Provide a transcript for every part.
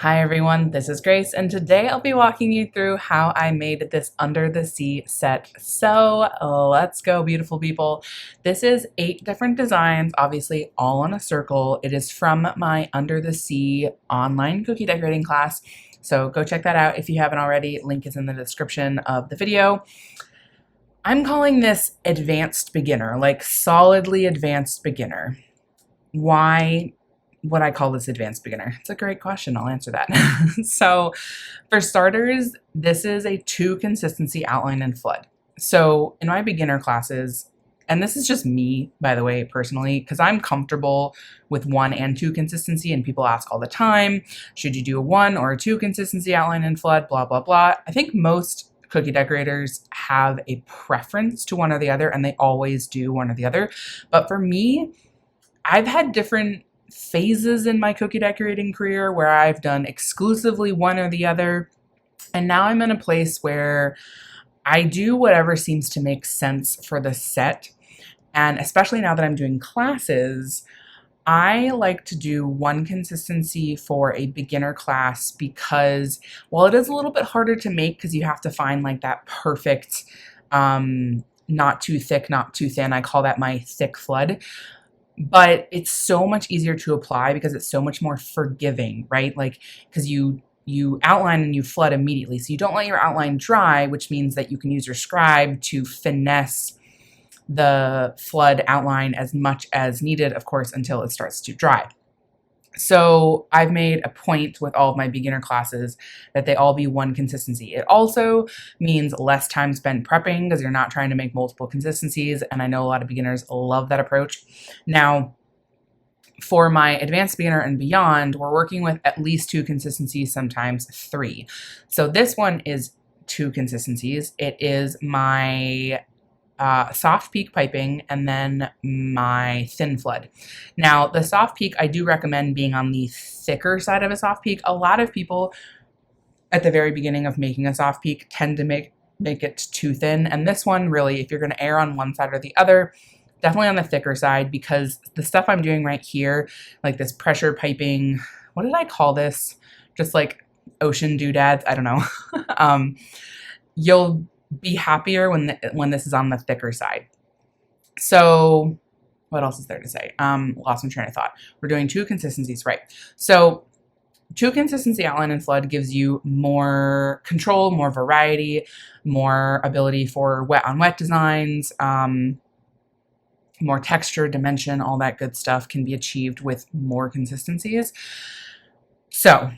Hi everyone, this is Grace, and today I'll be walking you through how I made this Under the Sea set. So let's go, beautiful people. This is 8 different designs, obviously all on a circle. It is from my Under the Sea online cookie decorating class, so go check that out if you haven't already. Link is in the description of the video. I'm calling this advanced beginner, like solidly advanced beginner. Why would I call this advanced beginner? It's a great question. I'll answer that. So for starters, this is a 2 consistency outline and flood. So in my beginner classes, and this is just me, by the way, personally, because I'm comfortable with 1 and 2 consistency, and people ask all the time, should you do a 1 or a 2 consistency outline and flood, blah, blah, blah. I think most cookie decorators have a preference to one or the other, and they always do one or the other. But for me, I've had different phases in my cookie decorating career where I've done exclusively one or the other, and now I'm in a place where I do whatever seems to make sense for the set. And especially now that I'm doing classes, I like to do 1 consistency for a beginner class because while it is a little bit harder to make because you have to find like that perfect not too thick, not too thin, I call that my thick flood. But it's so much easier to apply because it's so much more forgiving, right? Like, because you outline and you flood immediately. So you don't let your outline dry, which means that you can use your scribe to finesse the flood outline as much as needed, of course, until it starts to dry. So I've made a point with all of my beginner classes that they all be 1 consistency. It also means less time spent prepping because you're not trying to make multiple consistencies, and I know a lot of beginners love that approach. Now, for my advanced beginner and beyond, we're working with at least 2 consistencies, sometimes 3. So this one is 2 consistencies. It is my soft peak piping and then my thin flood. Now the soft peak, I do recommend being on the thicker side of a soft peak. A lot of people at the very beginning of making a soft peak tend to make it too thin, and this one really, if you're going to err on one side or the other, definitely on the thicker side, because the stuff I'm doing right here, like this pressure piping, what did I call this? Just like ocean doodads, I don't know. You'll be happier when this is on the thicker side. So what else is there to say? Lost my train of thought. We're doing 2 consistencies, right? So 2 consistency outline and flood gives you more control, more variety, more ability for wet on wet designs, more texture, dimension, all that good stuff can be achieved with more consistencies. So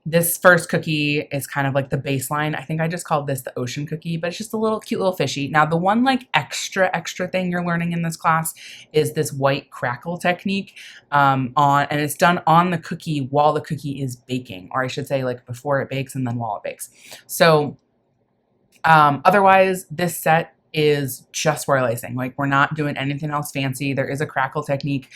this first cookie is kind of like the baseline. I think I just called this the ocean cookie, but it's just a little cute little fishy. Now the one like extra thing you're learning in this class is this white crackle technique and it's done on the cookie while the cookie is baking, or I should say like before it bakes and then while it bakes. So otherwise this set is just royal icing. Like, we're not doing anything else fancy. There is a crackle technique,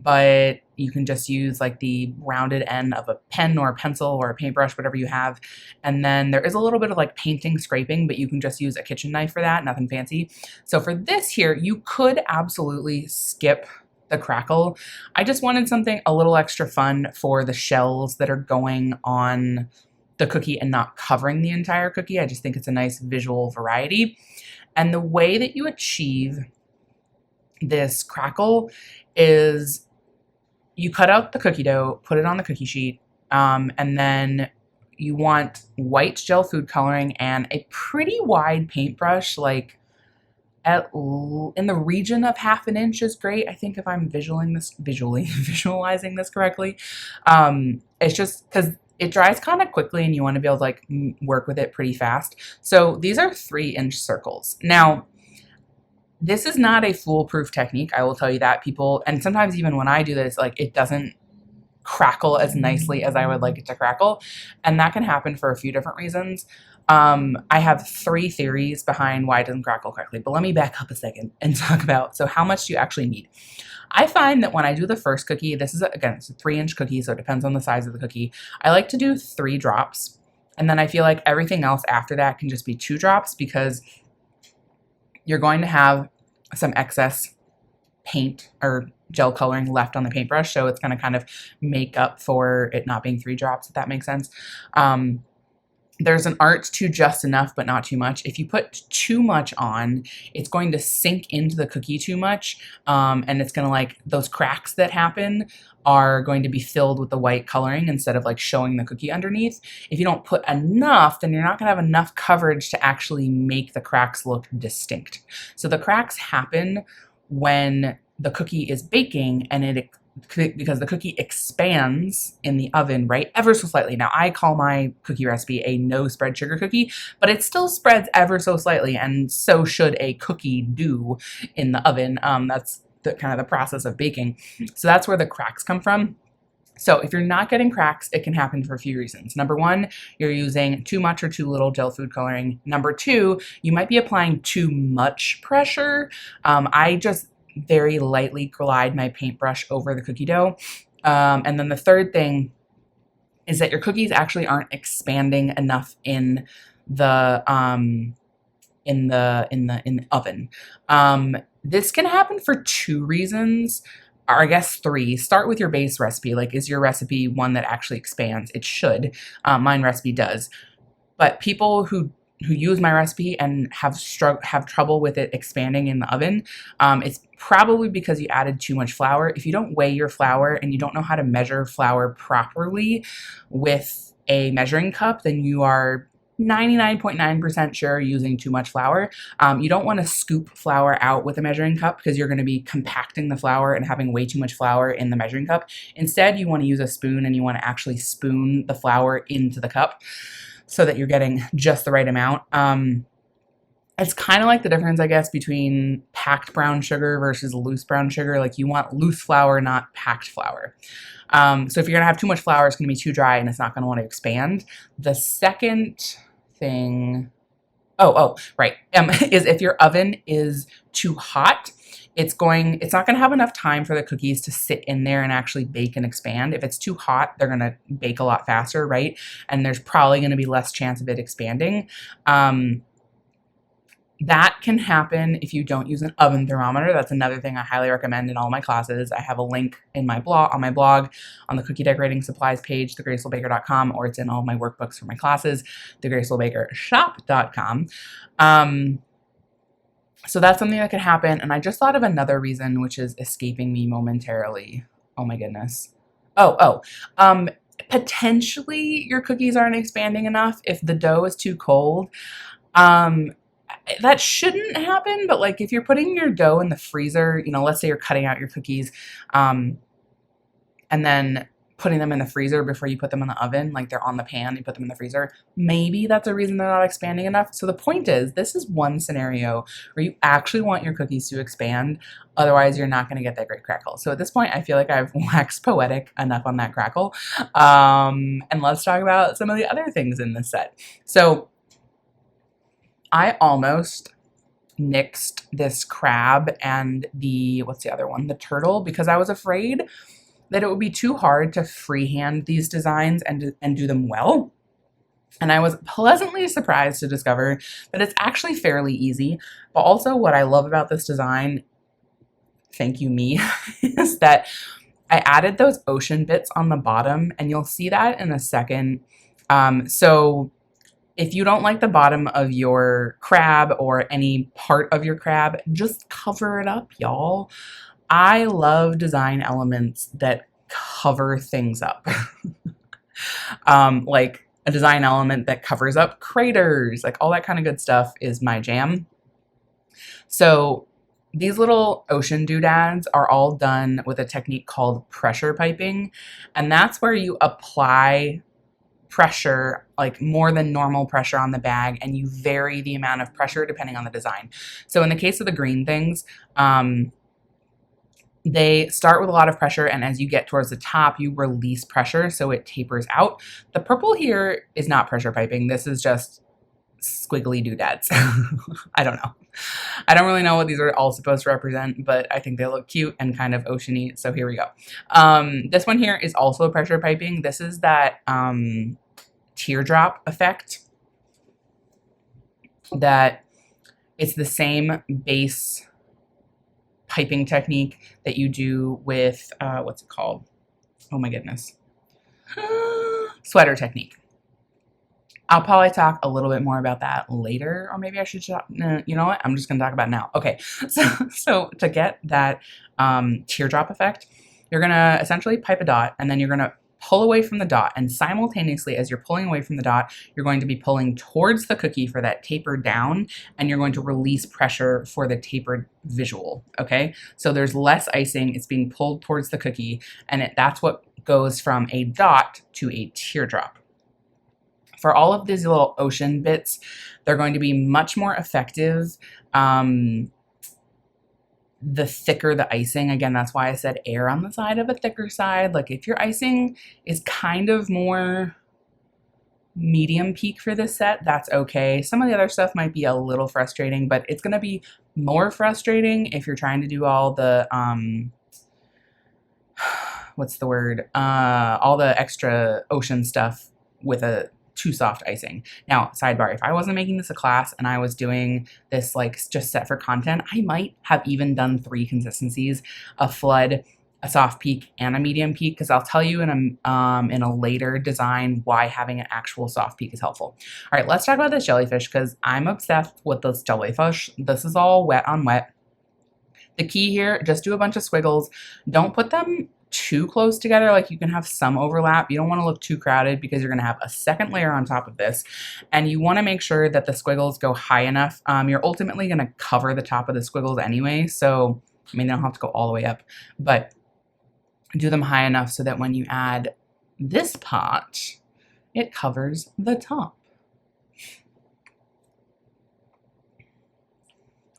but you can just use like the rounded end of a pen or a pencil or a paintbrush, whatever you have. And then there is a little bit of like painting, scraping, but you can just use a kitchen knife for that, nothing fancy. So for this here, you could absolutely skip the crackle. I just wanted something a little extra fun for the shells that are going on the cookie and not covering the entire cookie. I just think it's a nice visual variety. And the way that you achieve this crackle is you cut out the cookie dough, put it on the cookie sheet, and then you want white gel food coloring and a pretty wide paintbrush, like in the region of 1/2 inch is great. I think if I'm visualizing this correctly. It's just because it dries kind of quickly and you want to be able to like work with it pretty fast. So these are 3-inch circles. Now, this is not a foolproof technique, I will tell you that. People, and sometimes even when I do this, like it doesn't crackle as nicely as I would like it to crackle. And that can happen for a few different reasons. I have 3 theories behind why it doesn't crackle correctly, but let me back up a second and talk about, so how much do you actually need? I find that when I do the first cookie, this is, again, it's a 3-inch cookie, so it depends on the size of the cookie. I like to do 3 drops, and then I feel like everything else after that can just be 2 drops because you're going to have some excess paint or gel coloring left on the paintbrush, so it's going to kind of make up for it not being 3 drops, if that makes sense. There's an art to just enough, but not too much. If you put too much on, it's going to sink into the cookie too much, and it's going to, like, those cracks that happen are going to be filled with the white coloring instead of like showing the cookie underneath. If you don't put enough, then you're not going to have enough coverage to actually make the cracks look distinct. So the cracks happen when the cookie is baking, and because the cookie expands in the oven, right, ever so slightly. Now, I call my cookie recipe a no spread sugar cookie, but it still spreads ever so slightly, and so should a cookie do in the oven. That's the kind of the process of baking. So that's where the cracks come from. So if you're not getting cracks, it can happen for a few reasons. Number one, you're using too much or too little gel food coloring. Number two, you might be applying too much pressure. I just very lightly glide my paintbrush over the cookie dough. And then the third thing is that your cookies actually aren't expanding enough in the oven. This can happen for 2 reasons, or I guess 3. Start with your base recipe. Like, is your recipe one that actually expands? It should. Mine recipe does. But people who use my recipe and have trouble with it expanding in the oven, it's probably because you added too much flour. If you don't weigh your flour and you don't know how to measure flour properly with a measuring cup, then you are 99.9% sure using too much flour. You don't want to scoop flour out with a measuring cup because you're going to be compacting the flour and having way too much flour in the measuring cup. Instead, you want to use a spoon, and you want to actually spoon the flour into the cup so that you're getting just the right amount. It's kind of like the difference, I guess, between packed brown sugar versus loose brown sugar. Like, you want loose flour, not packed flour. So if you're going to have too much flour, it's going to be too dry and it's not going to want to expand. The second thing, right, is if your oven is too hot, it's not going to have enough time for the cookies to sit in there and actually bake and expand. If it's too hot, they're going to bake a lot faster, right? And there's probably going to be less chance of it expanding. That can happen if you don't use an oven thermometer. That's another thing I highly recommend in all my classes. I have a link in my blog, on the cookie decorating supplies page, thegracefulbaker.com, or it's in all my workbooks for my classes, thegracefulbakershop.com. So that's something that could happen. And I just thought of another reason, which is escaping me momentarily. Oh my goodness. Potentially your cookies aren't expanding enough if the dough is too cold. That shouldn't happen, but like if you're putting your dough in the freezer, let's say you're cutting out your cookies, and then putting them in the freezer before you put them in the oven, like they're on the pan, you put them in the freezer, maybe that's a reason they're not expanding enough. So the point is, this is one scenario where you actually want your cookies to expand, otherwise you're not going to get that great crackle. So at this point, I feel like I've waxed poetic enough on that crackle, and let's talk about some of the other things in this set. So I almost nixed this crab and what's the other one? The turtle, because I was afraid that it would be too hard to freehand these designs and do them well. And I was pleasantly surprised to discover that it's actually fairly easy. But also what I love about this design, thank you me, is that I added those ocean bits on the bottom, and you'll see that in a second. So if you don't like the bottom of your crab or any part of your crab, just cover it up, y'all. I love design elements that cover things up. Like a design element that covers up craters, like all that kind of good stuff is my jam. So these little ocean doodads are all done with a technique called pressure piping, and that's where you apply pressure, like more than normal pressure on the bag, and you vary the amount of pressure depending on the design. So in the case of the green things, they start with a lot of pressure, and as you get towards the top, you release pressure, so it tapers out. The purple here is not pressure piping. This is just squiggly doodads. I don't know. I don't really know what these are all supposed to represent, but I think they look cute and kind of oceany, so here we go. This one here is also pressure piping. This is that teardrop effect, that it's the same base piping technique that you do with, what's it called? Oh my goodness. Sweater technique. I'll probably talk a little bit more about that later, or maybe I should talk, you know what? I'm just going to talk about it now. Okay, so to get that teardrop effect, you're going to essentially pipe a dot, and then you're going to pull away from the dot, and simultaneously as you're pulling away from the dot, you're going to be pulling towards the cookie for that taper down, and you're going to release pressure for the tapered visual, okay? So there's less icing, it's being pulled towards the cookie, and that's what goes from a dot to a teardrop. For all of these little ocean bits, they're going to be much more effective the thicker the icing. Again, that's why I said err on the side of a thicker side. Like if your icing is kind of more medium peak for this set, that's okay. Some of the other stuff might be a little frustrating, but it's going to be more frustrating if you're trying to do all the, what's the word? All the extra ocean stuff with a too soft icing. Now, sidebar, if I wasn't making this a class and I was doing this like just set for content, I might have even done 3 consistencies, a flood, a soft peak, and a medium peak, because I'll tell you in a later design why having an actual soft peak is helpful. All right, let's talk about this jellyfish, because I'm obsessed with this jellyfish. This is all wet on wet. The key here, just do a bunch of squiggles. Don't put them too close together. Like you can have some overlap. You don't want to look too crowded because you're going to have a second layer on top of this, and you want to make sure that the squiggles go high enough. You're ultimately going to cover the top of the squiggles anyway, so I mean they don't have to go all the way up, but do them high enough so that when you add this part, it covers the top.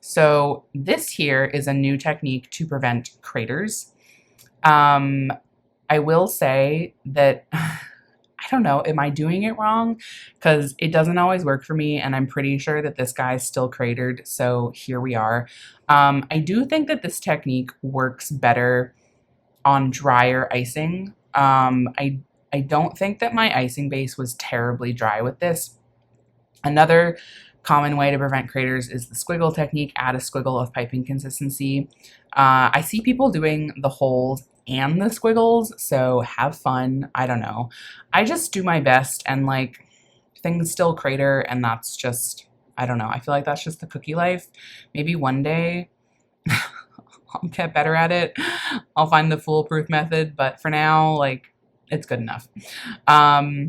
So this here is a new technique to prevent craters. I will say that, I don't know, am I doing it wrong? Because it doesn't always work for me, and I'm pretty sure that this guy's still cratered, so here we are. I do think that this technique works better on drier icing. I don't think that my icing base was terribly dry with this. Another common way to prevent craters is the squiggle technique. Add a squiggle of piping consistency. I see people doing the holes and the squiggles, so have fun. I don't know. I just do my best, and like things still crater, and that's just, I don't know. I feel like that's just the cookie life. Maybe one day I'll get better at it. I'll find the foolproof method, but for now, like, it's good enough. I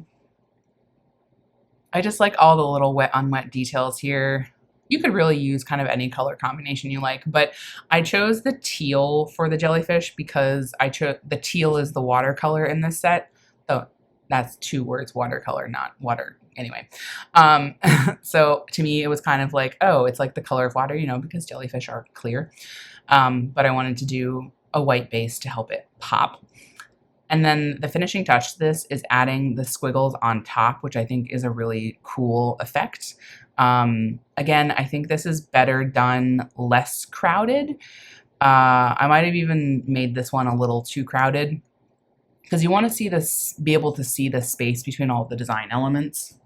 just like all the little wet on wet details here. You could really use kind of any color combination you like, but I chose the teal for the jellyfish because the teal is the watercolor in this set. Oh, that's 2 words, watercolor, not water. Anyway, so to me, it was kind of like, oh, it's like the color of water, you know, because jellyfish are clear. But I wanted to do a white base to help it pop. And then the finishing touch to this is adding the squiggles on top, which I think is a really cool effect. Again, I think this is better done less crowded. I might have even made this one a little too crowded because you want to see this, be able to see the space between all of the design elements.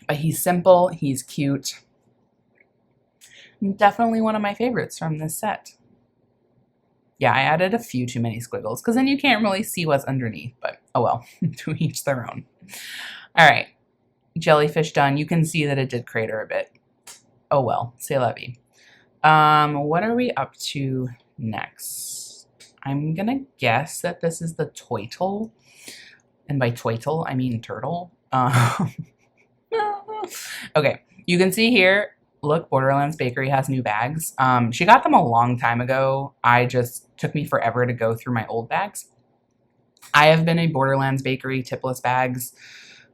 But he's simple, he's cute. Definitely one of my favorites from this set. Yeah, I added a few too many squiggles because then you can't really see what's underneath, but oh well, to each their own. All right, jellyfish done. You can see that it did crater a bit. Oh well, c'est la vie. What are we up to next? I'm gonna guess that this is the Toitle, and by Toitle I mean turtle. Okay, you can see here, look, Borderlands Bakery has new bags. She got them a long time ago. Took me forever to go through my old bags. I have been a Borderlands Bakery tipless bags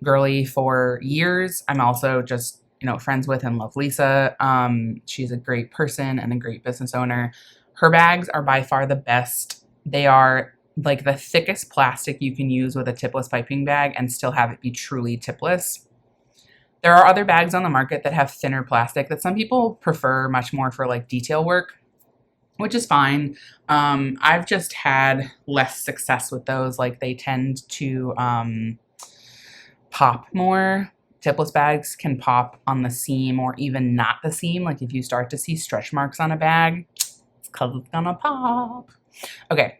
girly for years. I'm also just, you know, friends with and love Lisa. She's a great person and a great business owner. Her bags are by far the best. They are like the thickest plastic you can use with a tipless piping bag and still have it be truly tipless. There are other bags on the market that have thinner plastic that some people prefer much more for like detail work, which is fine. I've just had less success with those. Like they tend to pop more tipless bags can pop on the seam or even not the seam. Like if you start to see stretch marks on a bag, it's because it's gonna pop. Okay.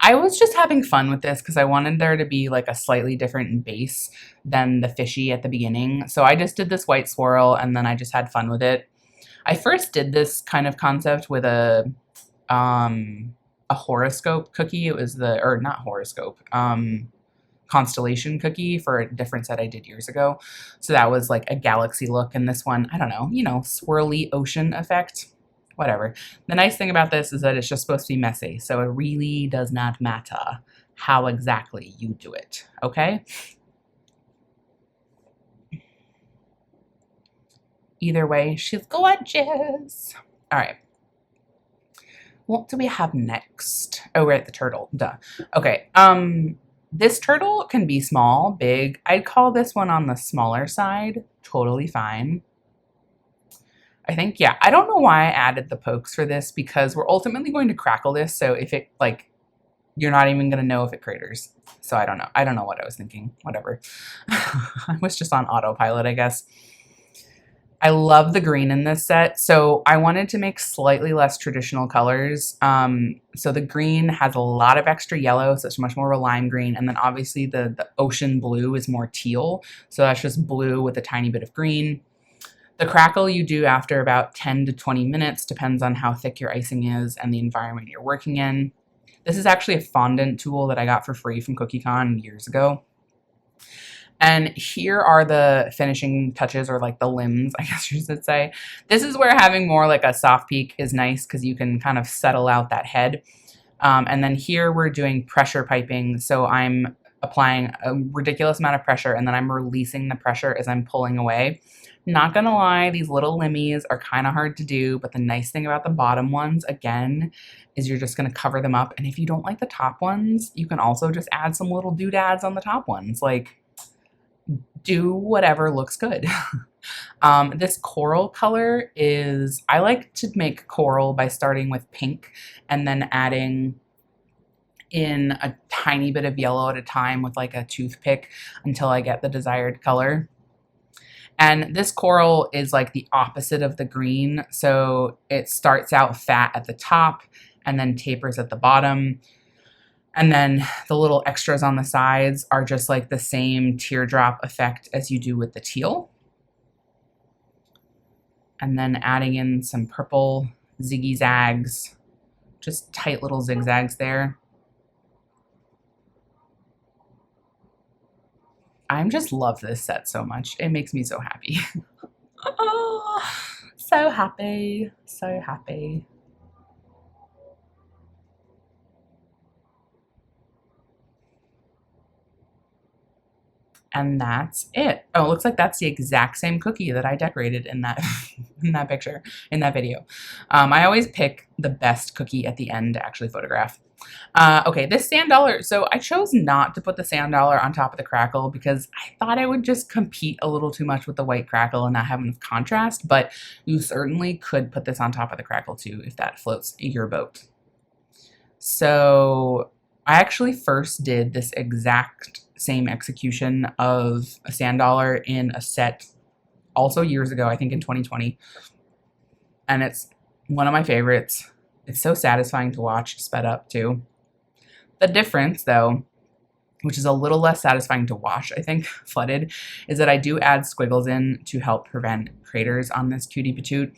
I was just having fun with this because I wanted there to be like a slightly different base than the fishy at the beginning. So I just did this white swirl and then I just had fun with it. I first did this kind of concept with a horoscope cookie. It was or not horoscope, constellation cookie for a different set I did years ago. So that was like a galaxy look, and this one, I don't know, swirly ocean effect, whatever. The nice thing about this is that it's just supposed to be messy, so it really does not matter how exactly you do it, okay? Either way, she's gorgeous. All right. What do we have next? Oh, right, the turtle, duh. Okay, this turtle can be small, big. I'd call this one on the smaller side. Totally fine. I think, yeah, I don't know why I added the pokes for this because we're ultimately going to crackle this. So if it, like, you're not even going to know if it craters. So I don't know. I don't know what I was thinking. Whatever. I was just on autopilot, I guess. I love the green in this set, so I wanted to make slightly less traditional colors. So the green has a lot of extra yellow, so it's much more of a lime green, and then obviously the ocean blue is more teal, so that's just blue with a tiny bit of green. The crackle you do after about 10 to 20 minutes, depends on how thick your icing is and the environment you're working in. This is actually a fondant tool that I got for free from CookieCon years ago. And here are the finishing touches, or like the limbs, I guess you should say. This is where having more like a soft peak is nice because you can kind of settle out that head. And then here we're doing pressure piping. So I'm applying a ridiculous amount of pressure and then I'm releasing the pressure as I'm pulling away. Not gonna lie, these little limmies are kind of hard to do, but the nice thing about the bottom ones, again, is you're just gonna cover them up. And if you don't like the top ones, you can also just add some little doodads on the top ones. Like, do whatever looks good. This coral color is, I like to make coral by starting with pink and then adding in a tiny bit of yellow at a time with like a toothpick until I get the desired color. And this coral is like the opposite of the green. So it starts out fat at the top and then tapers at the bottom. And then the little extras on the sides are just like the same teardrop effect as you do with the teal. And then adding in some purple ziggy zags, just tight little zigzags there. I just love this set so much. It makes me so happy. Oh, so happy, so happy. And that's it. Oh, it looks like that's the exact same cookie that I decorated in that in that picture, in that video. I always pick the best cookie at the end to actually photograph. Okay, this sand dollar. So I chose not to put the sand dollar on top of the crackle because I thought it would just compete a little too much with the white crackle and not have enough contrast, but you certainly could put this on top of the crackle too if that floats your boat. So I actually first did this exact same execution of a sand dollar in a set also years ago, I think in 2020. And it's one of my favorites. It's so satisfying to watch sped up too. The difference though, which is a little less satisfying to wash, I think, flooded, is that I do add squiggles in to help prevent craters on this cutie patootie.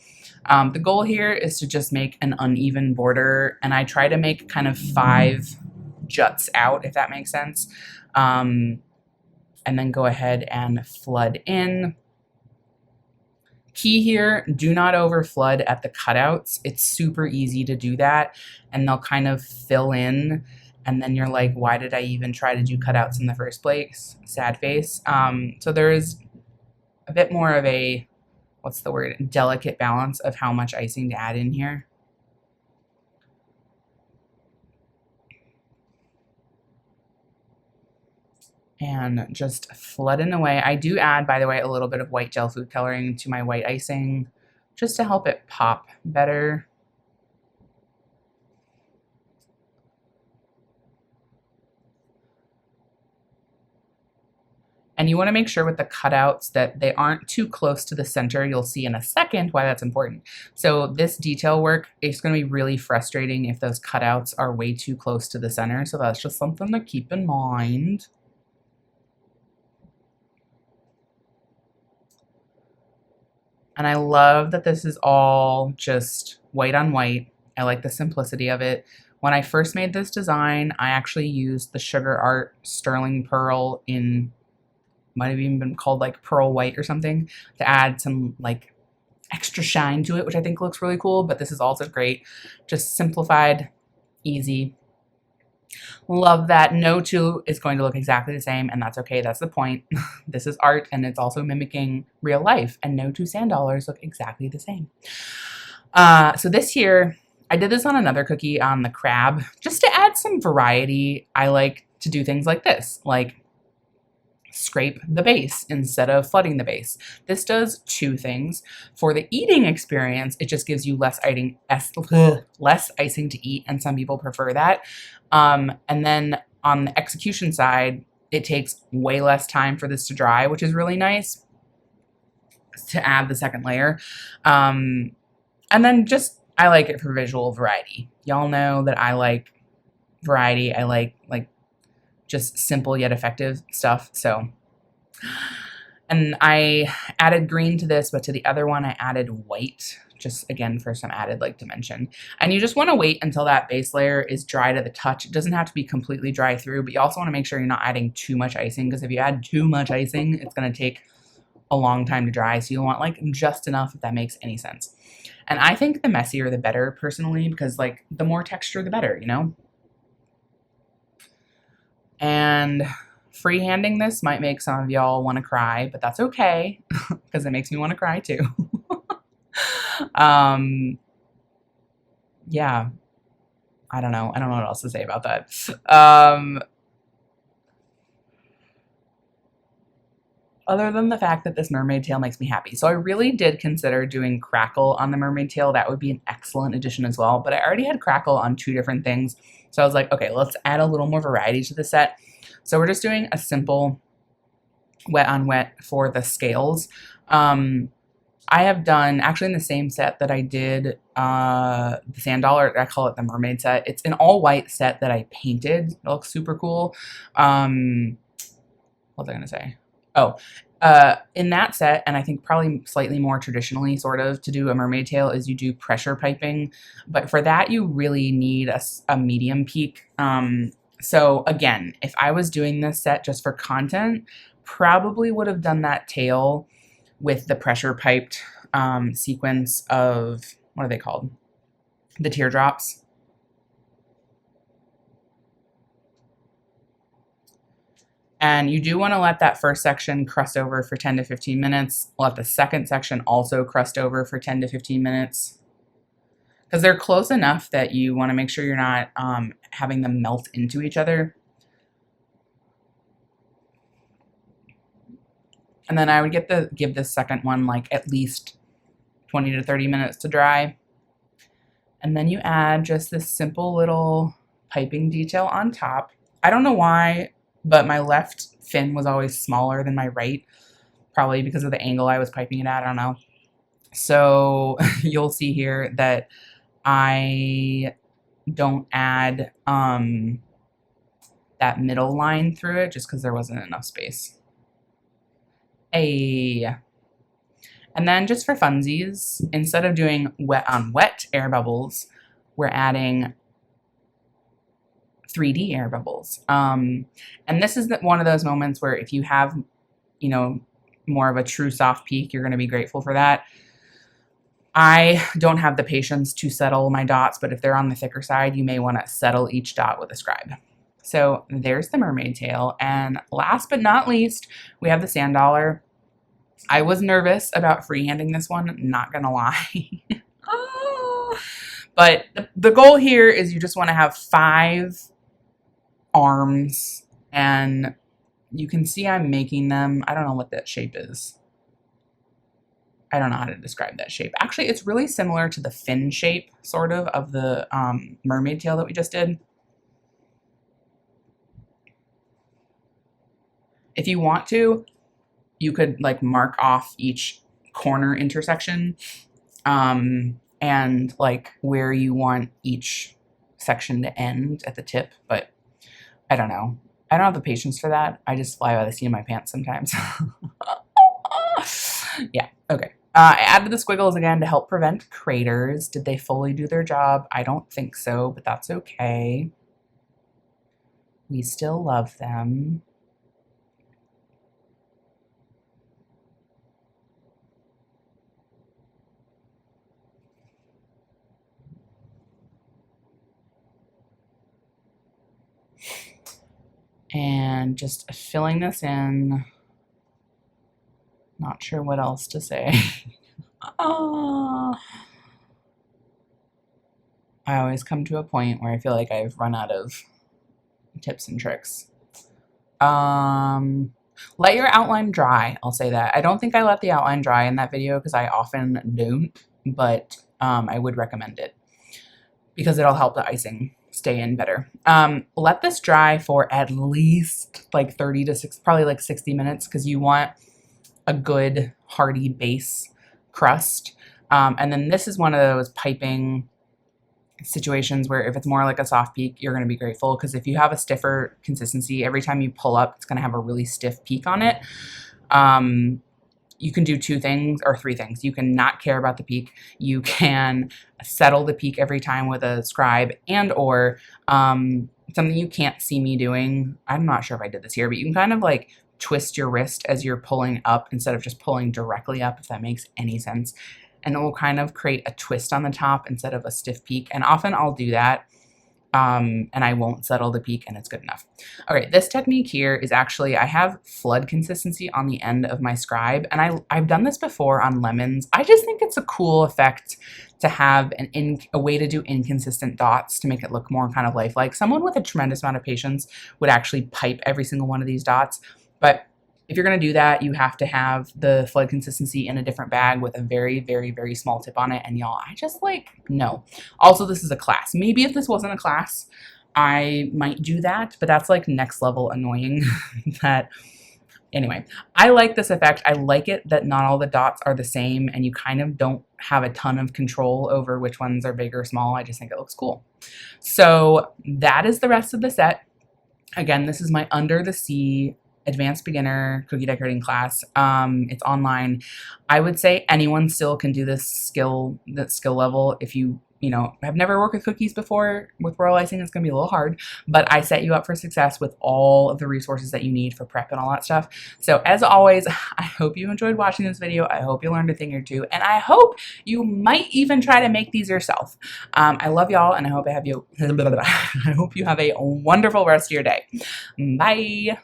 The goal here is to just make an uneven border, and I try to make kind of 5 juts out, if that makes sense. And then go ahead and flood in. Key here, do not over flood at the cutouts. It's super easy to do that, and they'll kind of fill in, and then you're like, why did I even try to do cutouts in the first place? Sad face. So there is a bit more of a, what's the word, delicate balance of how much icing to add in here. And just flooding away. I do add, by the way, a little bit of white gel food coloring to my white icing just to help it pop better. And you want to make sure with the cutouts that they aren't too close to the center. You'll see in a second why that's important. So this detail work is going to be really frustrating if those cutouts are way too close to the center. So that's just something to keep in mind. And I love that this is all just white on white. I like the simplicity of it. When I first made this design, I actually used the Sugar Art Sterling Pearl in, might have even been called like Pearl White or something, to add some like extra shine to it, which I think looks really cool, but this is also great. Just simplified, easy. Love that no two is going to look exactly the same, and that's okay. That's the point. This is art, and it's also mimicking real life, and no two sand dollars look exactly the same. So this here, I did this on another cookie on the crab. Just to add some variety, I like to do things like this, like scrape the base instead of flooding the base. This does two things. For the eating experience, it just gives you less icing to eat, and some people prefer that. And then on the execution side, it takes way less time for this to dry, which is really nice to add the second layer. And then just, I like it for visual variety. Y'all know that I like variety. I like just simple yet effective stuff. So, and I added green to this, but to the other one I added white, just again for some added like dimension. And you just want to wait until that base layer is dry to the touch. It doesn't have to be completely dry through, but you also want to make sure you're not adding too much icing, because if you add too much icing, it's going to take a long time to dry. So you want like just enough, if that makes any sense. And I think the messier the better personally, because like the more texture the better, you know? And freehanding this might make some of y'all want to cry, but that's okay, because it makes me want to cry too. Yeah, I don't know. I don't know what else to say about that. Other than the fact that this mermaid tail makes me happy. So I really did consider doing crackle on the mermaid tail. That would be an excellent addition as well. But I already had crackle on two different things. So I was like, okay, let's add a little more variety to the set. So we're just doing a simple wet on wet for the scales. I have done, actually in the same set that I did the sand dollar, I call it the mermaid set. It's an all white set that I painted. It looks super cool. What was I going to say? Oh, in that set, and I think probably slightly more traditionally sort of to do a mermaid tail, is you do pressure piping. But for that, you really need a medium peak. So again, if I was doing this set just for content, probably would have done that tail with the pressure piped sequence of, what are they called? The teardrops. And you do want to let that first section crust over for 10 to 15 minutes. Let the second section also crust over for 10 to 15 minutes. Because they're close enough that you want to make sure you're not having them melt into each other. And then I would give this second one like at least 20 to 30 minutes to dry. And then you add just this simple little piping detail on top. I don't know why, but my left fin was always smaller than my right, probably because of the angle I was piping it at, I don't know. So you'll see here that I don't add that middle line through it just because there wasn't enough space. And then just for funsies, instead of doing wet on wet air bubbles, we're adding 3D air bubbles. And this is one of those moments where if you have, you know, more of a true soft peak, you're going to be grateful for that. I don't have the patience to settle my dots, but if they're on the thicker side, you may want to settle each dot with a scribe. So there's the mermaid tail. And last but not least, we have the sand dollar. I was nervous about freehanding this one, not gonna lie. But the goal here is you just want to have 5 arms, and you can see I'm making them. I don't know what that shape is. I don't know how to describe that shape. Actually, it's really similar to the fin shape, sort of the mermaid tail that we just did. If you want to, you could like mark off each corner intersection and like where you want each section to end at the tip, but I don't know. I don't have the patience for that. I just fly by the seat of my pants sometimes. Yeah, okay. I added the squiggles again to help prevent craters. Did they fully do their job? I don't think so, but that's okay. We still love them. And just filling this in. Not sure what else to say. I always come to a point where I feel like I've run out of tips and tricks. Let your outline dry. I'll say that. I don't think I let the outline dry in that video because I often don't, but I would recommend it because it'll help the icing stay in better. Let this dry for at least like 30 to 60, probably like 60 minutes because you want a good hearty base crust. And then this is one of those piping situations where if it's more like a soft peak, you're going to be grateful because if you have a stiffer consistency, every time you pull up, it's going to have a really stiff peak on it. You can do two things or three things. You can not care about the peak. You can settle the peak every time with a scribe and or something you can't see me doing. I'm not sure if I did this here, but you can kind of like twist your wrist as you're pulling up instead of just pulling directly up, if that makes any sense. And it will kind of create a twist on the top instead of a stiff peak. And often I'll do that and I won't settle the peak and it's good enough. Okay, this technique here is actually, I have flood consistency on the end of my scribe and I've done this before on lemons. I just think it's a cool effect to have a way to do inconsistent dots to make it look more kind of lifelike. Someone with a tremendous amount of patience would actually pipe every single one of these dots. But if you're going to do that, you have to have the flood consistency in a different bag with a very, very, very small tip on it. And y'all, I just like, no. Also, this is a class. Maybe if this wasn't a class, I might do that, but that's like next level annoying. Anyway, I like this effect. I like it that not all the dots are the same and you kind of don't have a ton of control over which ones are big or small. I just think it looks cool. So that is the rest of the set. Again, this is my Under the Sea advanced beginner cookie decorating class. It's online. I would say anyone still can do this skill level. If you have never worked with cookies before with royal icing, it's gonna be a little hard, but I set you up for success with all of the resources that you need for prep and all that stuff. So as always, I hope you enjoyed watching this video. I hope you learned a thing or two, and I hope you might even try to make these yourself. I love y'all, and I hope I hope you have a wonderful rest of your day. Bye.